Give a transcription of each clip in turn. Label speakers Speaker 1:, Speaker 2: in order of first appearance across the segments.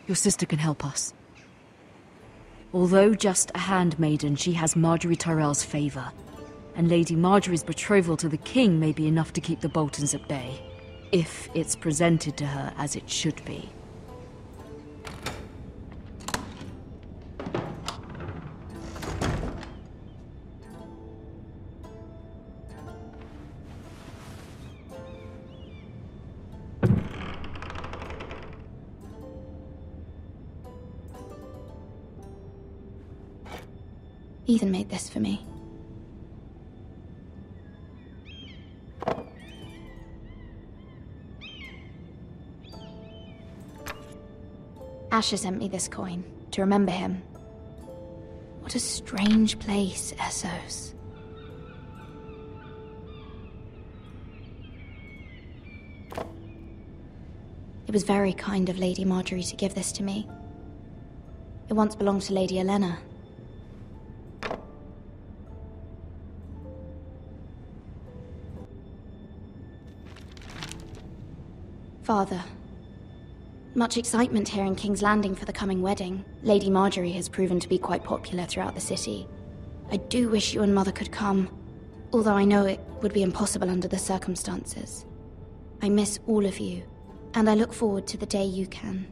Speaker 1: Your sister can help us. Although just a handmaiden, she has Margaery Tyrell's favor. And Lady Margaery's betrothal to the king may be enough to keep the Boltons at bay. If it's presented to her as it should be.
Speaker 2: Ethan made this for me. Asher sent me this coin to remember him. What a strange place, Essos. It was very kind of Lady Margaery to give this to me. It once belonged to Lady Olenna. Father. Much excitement here in King's Landing for the coming wedding. Lady Margaery has proven to be quite popular throughout the city. I do wish you and Mother could come, although I know it would be impossible under the circumstances. I miss all of you, and I look forward to the day you can.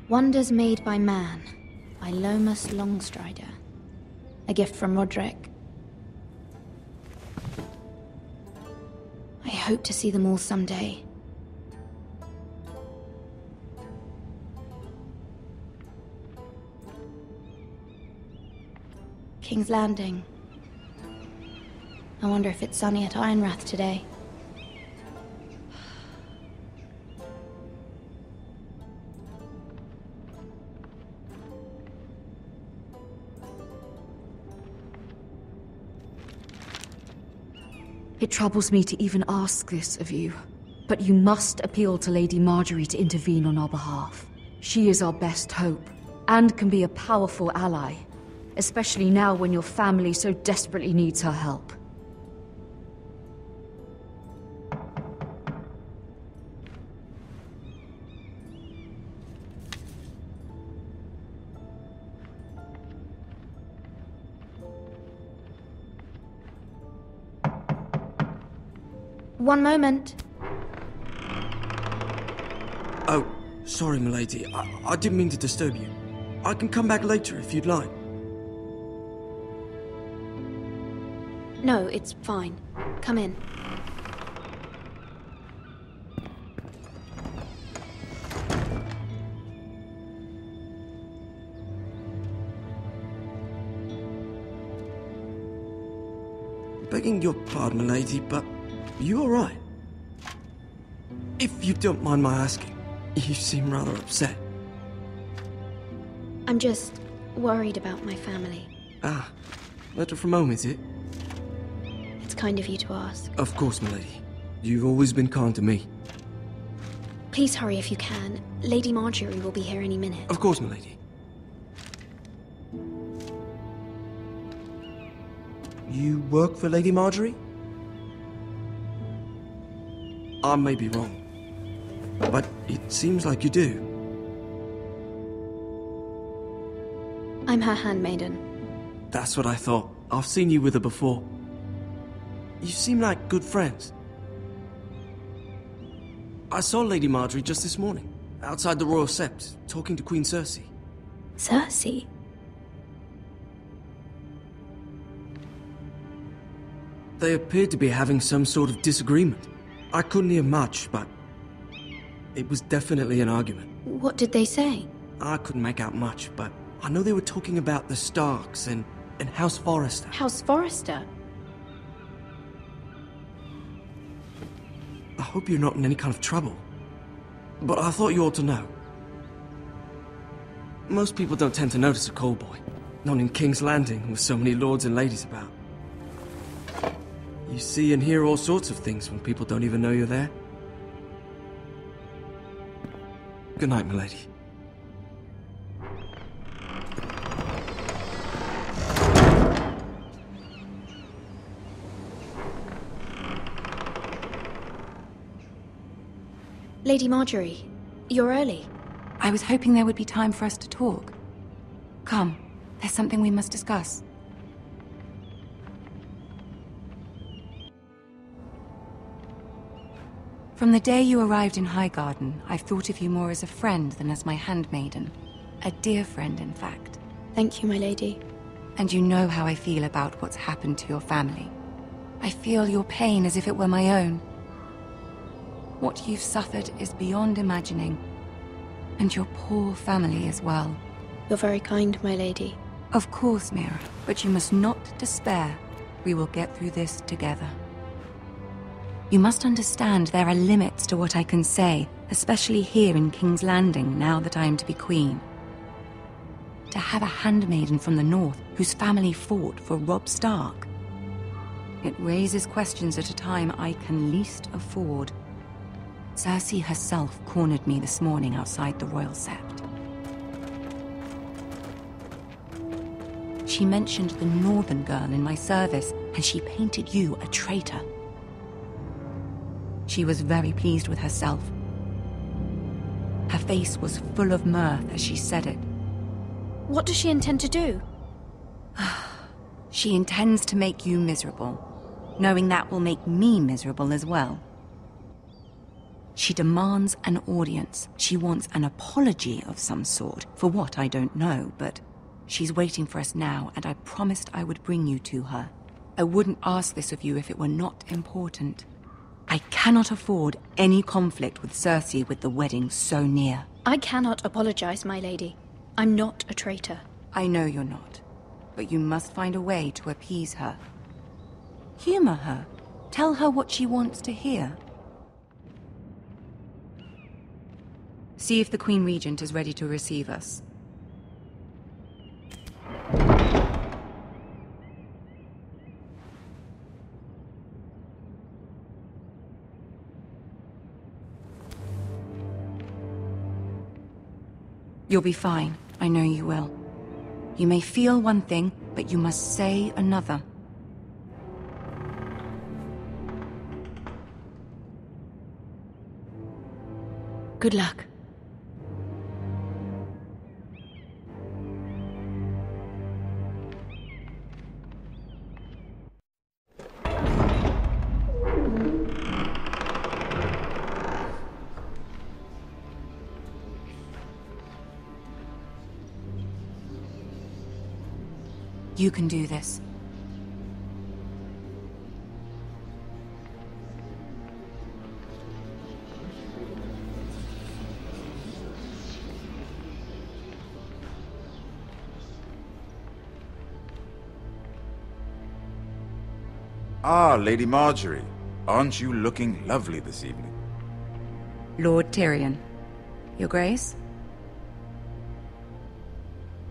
Speaker 2: Wonders Made by Man, by Lomas Longstrider. A gift from Roderick. I hope to see them all someday. King's Landing. I wonder if it's sunny at Ironrath today.
Speaker 1: It troubles me to even ask this of you, but you must appeal to Lady Margaery to intervene on our behalf. She is our best hope, and can be a powerful ally, especially now when your family so desperately needs her help.
Speaker 2: One moment.
Speaker 3: Oh, sorry, milady. I didn't mean to disturb you. I can come back later if you'd like.
Speaker 2: No, it's fine. Come in.
Speaker 3: Begging your pardon, milady, but you all right? If you don't mind my asking, you seem rather upset.
Speaker 2: I'm just worried about my family.
Speaker 3: Ah, letter from home, is it?
Speaker 2: It's kind of you to ask.
Speaker 3: Of course, milady. You've always been kind to me.
Speaker 2: Please hurry if you can. Lady Margaery will be here any minute.
Speaker 3: Of course, milady. You work for Lady Margaery? I may be wrong, but it seems like you do.
Speaker 2: I'm her handmaiden.
Speaker 3: That's what I thought. I've seen you with her before. You seem like good friends. I saw Lady Margaery just this morning, outside the Royal Sept, talking to Queen Cersei.
Speaker 2: Cersei?
Speaker 3: They appeared to be having some sort of disagreement. I couldn't hear much, but it was definitely an argument.
Speaker 2: What did they say?
Speaker 3: I couldn't make out much, but I know they were talking about the Starks and House Forrester.
Speaker 2: House Forrester?
Speaker 3: I hope you're not in any kind of trouble, but I thought you ought to know. Most people don't tend to notice a callboy, not in King's Landing with so many lords and ladies about. You see and hear all sorts of things when people don't even know you're there. Good night, milady.
Speaker 2: Lady Margaery, you're early.
Speaker 4: I was hoping there would be time for us to talk. Come, there's something we must discuss. From the day you arrived in Highgarden, I've thought of you more as a friend than as my handmaiden. A dear friend, in fact.
Speaker 2: Thank you, my lady.
Speaker 4: And you know how I feel about what's happened to your family. I feel your pain as if it were my own. What you've suffered is beyond imagining. And your poor family as well.
Speaker 2: You're very kind, my lady.
Speaker 4: Of course, Mira, but you must not despair. We will get through this together. You must understand there are limits to what I can say, especially here in King's Landing, now that I am to be queen. To have a handmaiden from the north whose family fought for Robb Stark. It raises questions at a time I can least afford. Cersei herself cornered me this morning outside the Royal Sept. She mentioned the northern girl in my service, and she painted you a traitor. She was very pleased with herself. Her face was full of mirth as she said it.
Speaker 2: What does she intend to do?
Speaker 4: She intends to make you miserable, knowing that will make me miserable as well. She demands an audience. She wants an apology of some sort, for what I don't know, but she's waiting for us now, and I promised I would bring you to her. I wouldn't ask this of you if it were not important. I cannot afford any conflict with Cersei with the wedding so near.
Speaker 2: I cannot apologize, my lady. I'm not a traitor.
Speaker 4: I know you're not, but you must find a way to appease her. Humor her. Tell her what she wants to hear. See if the Queen Regent is ready to receive us. You'll be fine. I know you will. You may feel one thing, but you must say another.
Speaker 2: Good luck.
Speaker 4: You can do this.
Speaker 5: Ah, Lady Margaery. Aren't you looking lovely this evening?
Speaker 4: Lord Tyrion. Your Grace?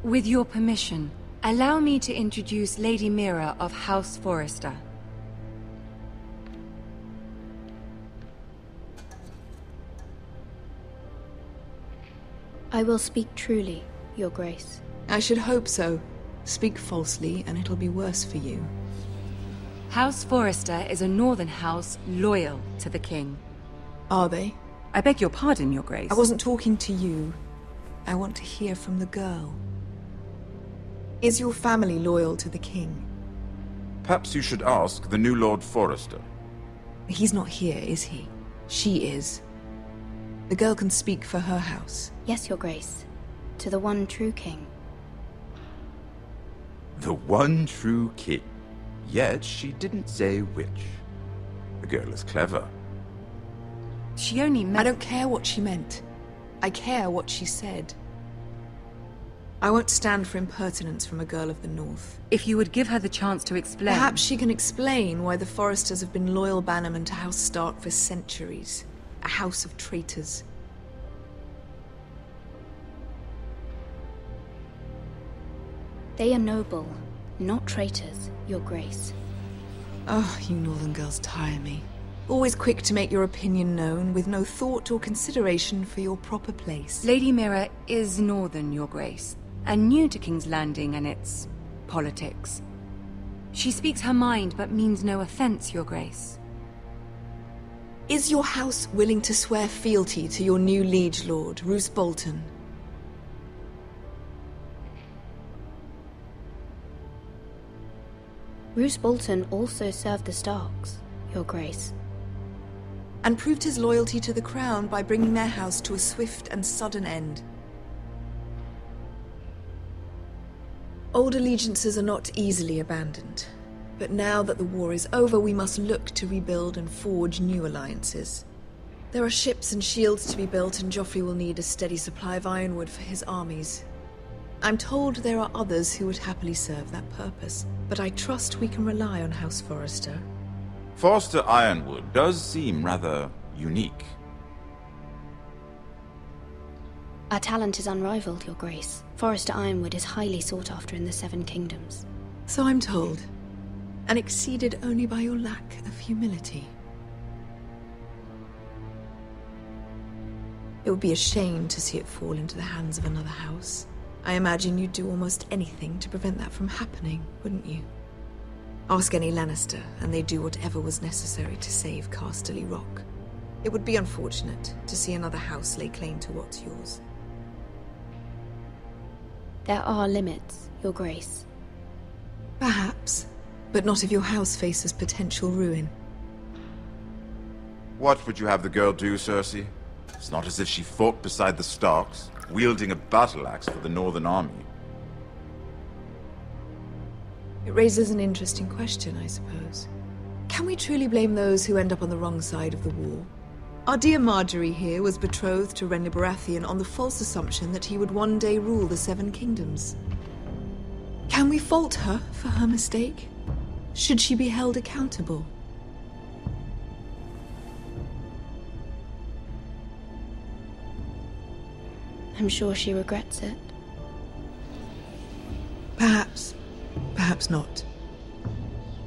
Speaker 4: With your permission, allow me to introduce Lady Mira of House Forrester.
Speaker 2: I will speak truly, Your Grace.
Speaker 6: I should hope so. Speak falsely, and it'll be worse for you.
Speaker 4: House Forrester is a northern house loyal to the king.
Speaker 6: Are they?
Speaker 4: I beg your pardon, Your Grace.
Speaker 6: I wasn't talking to you. I want to hear from the girl. Is your family loyal to the king?
Speaker 5: Perhaps you should ask the new Lord Forrester.
Speaker 6: He's not here, is he? She is. The girl can speak for her house.
Speaker 2: Yes, Your Grace. To the one true king.
Speaker 5: The one true king. Yet she didn't say which. The girl is clever.
Speaker 4: She only meant...
Speaker 6: I don't care what she meant. I care what she said. I won't stand for impertinence from a girl of the North.
Speaker 4: If you would give her the chance to explain...
Speaker 6: Perhaps she can explain why the Forresters have been loyal bannermen to House Stark for centuries. A house of traitors.
Speaker 2: They are noble, not traitors, Your Grace.
Speaker 6: Oh, you Northern girls tire me. Always quick to make your opinion known, with no thought or consideration for your proper place.
Speaker 4: Lady Mira is northern, Your Grace, and new to King's Landing and its politics. She speaks her mind, but means no offense, Your Grace.
Speaker 6: Is your house willing to swear fealty to your new liege lord, Roose Bolton?
Speaker 2: Roose Bolton also served the Starks, Your Grace.
Speaker 6: And proved his loyalty to the crown by bringing their house to a swift and sudden end. Old allegiances are not easily abandoned. But now that the war is over, we must look to rebuild and forge new alliances. There are ships and shields to be built, and Joffrey will need a steady supply of ironwood for his armies. I'm told there are others who would happily serve that purpose, but I trust we can rely on House Forrester.
Speaker 5: Forster Ironwood does seem rather unique.
Speaker 2: Our talent is unrivaled, Your Grace. Forrester Ironwood is highly sought after in the Seven Kingdoms.
Speaker 6: So I'm told, and exceeded only by your lack of humility. It would be a shame to see it fall into the hands of another house. I imagine you'd do almost anything to prevent that from happening, wouldn't you? Ask any Lannister, and they'd do whatever was necessary to save Casterly Rock. It would be unfortunate to see another house lay claim to what's yours.
Speaker 2: There are limits, Your Grace.
Speaker 6: Perhaps, but not if your house faces potential ruin.
Speaker 5: What would you have the girl do, Cersei? It's not as if she fought beside the Starks, wielding a battle axe for the Northern Army.
Speaker 6: It raises an interesting question, I suppose. Can we truly blame those who end up on the wrong side of the war? Our dear Margaery here was betrothed to Renly Baratheon on the false assumption that he would one day rule the Seven Kingdoms. Can we fault her for her mistake? Should she be held accountable?
Speaker 2: I'm sure she regrets it.
Speaker 6: Perhaps. Perhaps not.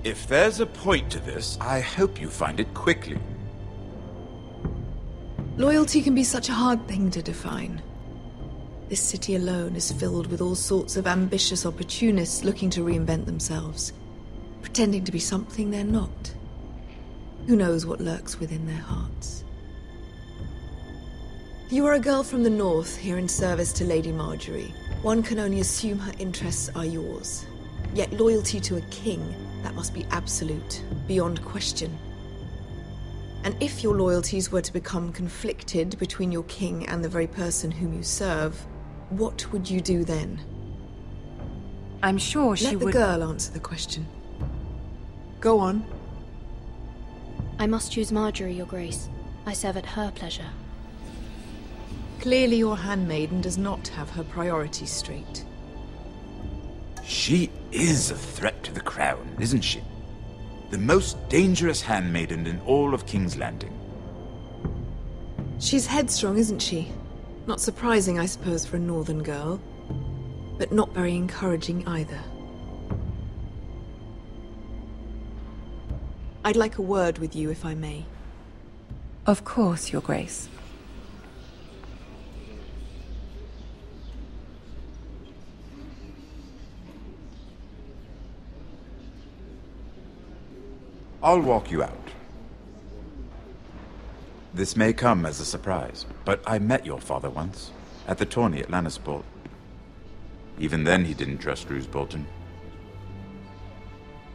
Speaker 5: If there's a point to this, I hope you find it quickly.
Speaker 6: Loyalty can be such a hard thing to define. This city alone is filled with all sorts of ambitious opportunists looking to reinvent themselves, pretending to be something they're not. Who knows what lurks within their hearts? You are a girl from the north here in service to Lady Margaery. One can only assume her interests are yours. Yet loyalty to a king, that must be absolute, beyond question. And if your loyalties were to become conflicted between your king and the very person whom you serve, what would you do then?
Speaker 4: I'm sure she would...
Speaker 6: Let the girl answer the question. Go on.
Speaker 2: I must choose Margaery, Your Grace. I serve at her pleasure.
Speaker 6: Clearly your handmaiden does not have her priorities straight.
Speaker 5: She is a threat to the crown, isn't she? The most dangerous handmaiden in all of King's Landing.
Speaker 6: She's headstrong, isn't she? Not surprising, I suppose, for a northern girl. But not very encouraging either. I'd like a word with you, if I may.
Speaker 4: Of course, Your Grace.
Speaker 5: I'll walk you out. This may come as a surprise, but I met your father once, at the tourney at Lannisport. Even then he didn't trust Roose Bolton.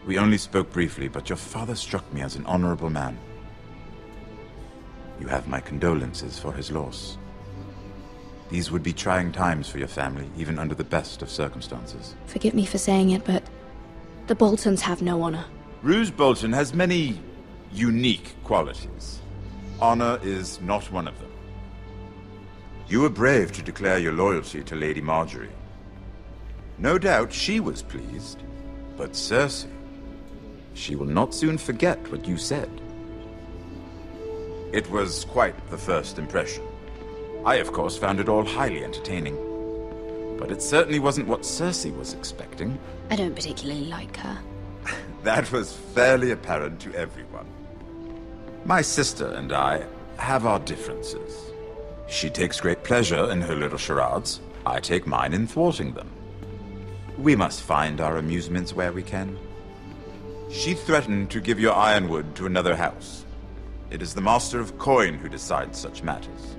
Speaker 5: We only spoke briefly, but your father struck me as an honorable man. You have my condolences for his loss. These would be trying times for your family, even under the best of circumstances.
Speaker 2: Forgive me for saying it, but the Boltons have no honor.
Speaker 5: Roose Bolton has many unique qualities. Honor is not one of them. You were brave to declare your loyalty to Lady Margaery. No doubt she was pleased, but Cersei, she will not soon forget what you said. It was quite the first impression. I, of course, found it all highly entertaining. But it certainly wasn't what Cersei was expecting.
Speaker 2: I don't particularly like her.
Speaker 5: That was fairly apparent to everyone. My sister and I have our differences. She takes great pleasure in her little charades. I take mine in thwarting them. We must find our amusements where we can. She threatened to give your ironwood to another house. It is the Master of Coin who decides such matters.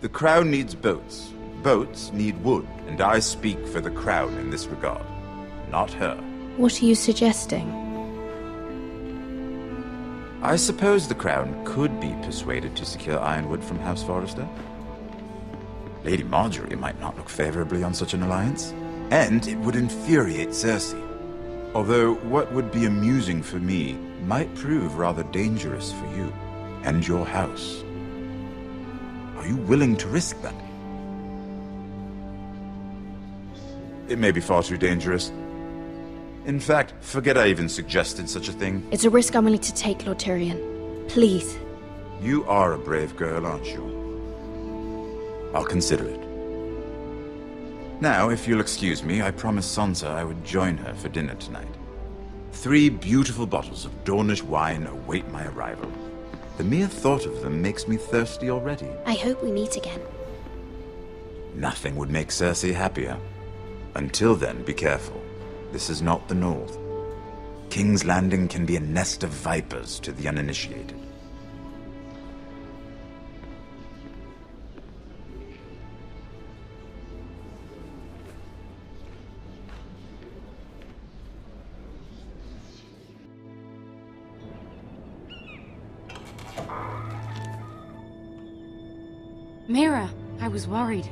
Speaker 5: The Crown needs boats. Boats need wood, and I speak for the Crown in this regard, not her.
Speaker 2: What are you suggesting?
Speaker 5: I suppose the Crown could be persuaded to secure ironwood from House Forrester. Lady Margaery might not look favorably on such an alliance, and it would infuriate Cersei. Although what would be amusing for me might prove rather dangerous for you and your house. Are you willing to risk that? It may be far too dangerous. In fact, forget I even suggested such a thing.
Speaker 2: It's a risk I'm willing to take, Lord Tyrion. Please.
Speaker 5: You are a brave girl, aren't you? I'll consider it. Now, if you'll excuse me, I promised Sansa I would join her for dinner tonight. 3 beautiful bottles of Dornish wine await my arrival. The mere thought of them makes me thirsty already.
Speaker 2: I hope we meet again.
Speaker 5: Nothing would make Cersei happier. Until then, be careful. This is not the North. King's Landing can be a nest of vipers to the uninitiated.
Speaker 4: Mira, I was worried.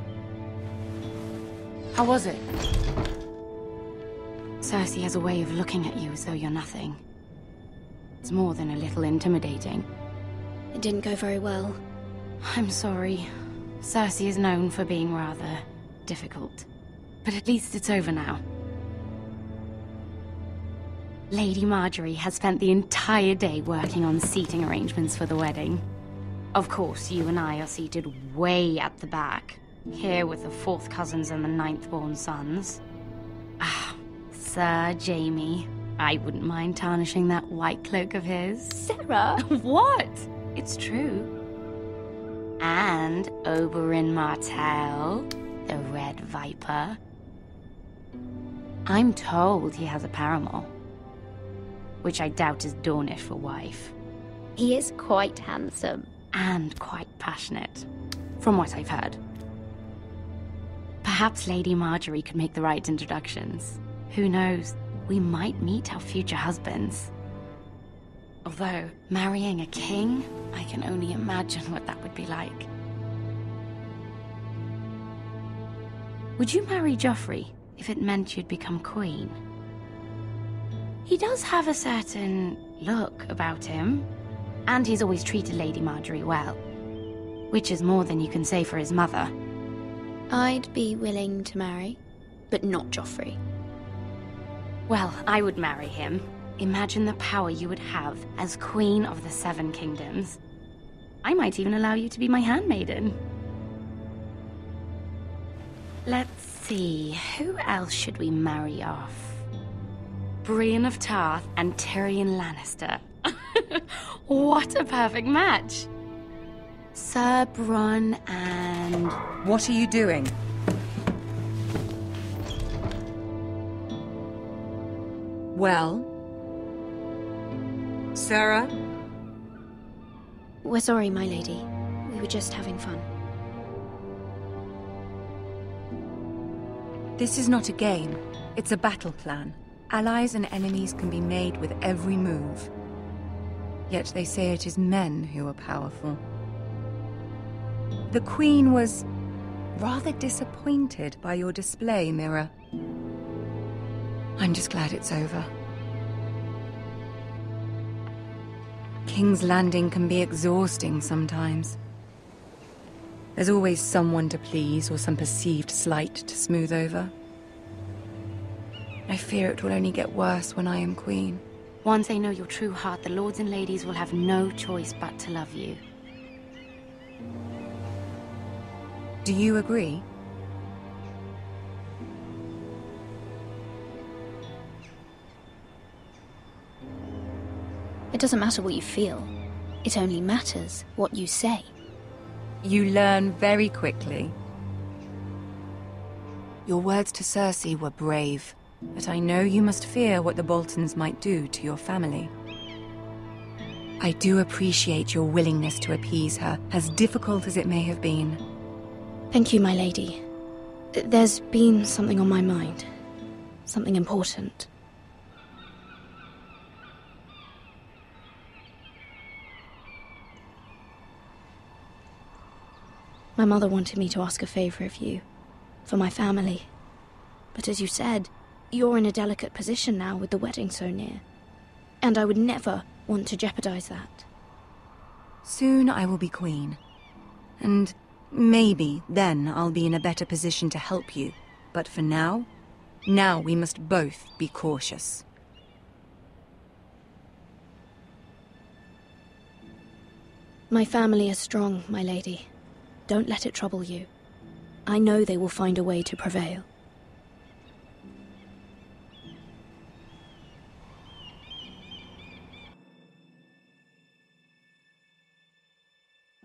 Speaker 4: How was it? Cersei has a way of looking at you as though you're nothing. It's more than a little intimidating.
Speaker 2: It didn't go very well.
Speaker 4: I'm sorry. Cersei is known for being rather difficult. But at least it's over now. Lady Margaery has spent the entire day working on seating arrangements for the wedding. Of course, you and I are seated way at the back, here with the 4th cousins and the 9th-born sons. Ah, Sir Jaime. I wouldn't mind tarnishing that white cloak of his.
Speaker 2: Sarah!
Speaker 4: What? It's true. And Oberyn Martell, the Red Viper. I'm told he has a paramour, which I doubt is Dornish for wife.
Speaker 2: He is quite handsome.
Speaker 4: And quite passionate, from what I've heard. Perhaps Lady Margaery could make the right introductions. Who knows? We might meet our future husbands. Although, marrying a king, I can only imagine what that would be like. Would you marry Joffrey if it meant you'd become queen? He does have a certain look about him. And he's always treated Lady Margaery well. Which is more than you can say for his mother.
Speaker 2: I'd be willing to marry, but not Joffrey.
Speaker 4: Well, I would marry him. Imagine the power you would have as Queen of the 7 Kingdoms. I might even allow you to be my handmaiden. Let's see, who else should we marry off? Brienne of Tarth and Tyrion Lannister. What a perfect match! Sir Bronn and...
Speaker 7: What are you doing? Well? Sarah?
Speaker 2: We're sorry, my lady. We were just having fun.
Speaker 7: This is not a game. It's a battle plan. Allies and enemies can be made with every move. Yet they say it is men who are powerful. The Queen was rather disappointed by your display, Mira. I'm just glad it's over. King's Landing can be exhausting sometimes. There's always someone to please or some perceived slight to smooth over. I fear it will only get worse when I am queen.
Speaker 4: Once they know your true heart, the lords and ladies will have no choice but to love you.
Speaker 7: Do you agree?
Speaker 2: It doesn't matter what you feel. It only matters what you say.
Speaker 7: You learn very quickly. Your words to Cersei were brave, but I know you must fear what the Boltons might do to your family. I do appreciate your willingness to appease her, as difficult as it may have been.
Speaker 2: Thank you, my lady. There's been something on my mind. Something important. My mother wanted me to ask a favor of you. For my family. But as you said, you're in a delicate position now with the wedding so near. And I would never want to jeopardize that.
Speaker 7: Soon I will be queen. And maybe then I'll be in a better position to help you. But for now we must both be cautious.
Speaker 2: My family is strong, my lady. Don't let it trouble you. I know they will find a way to prevail.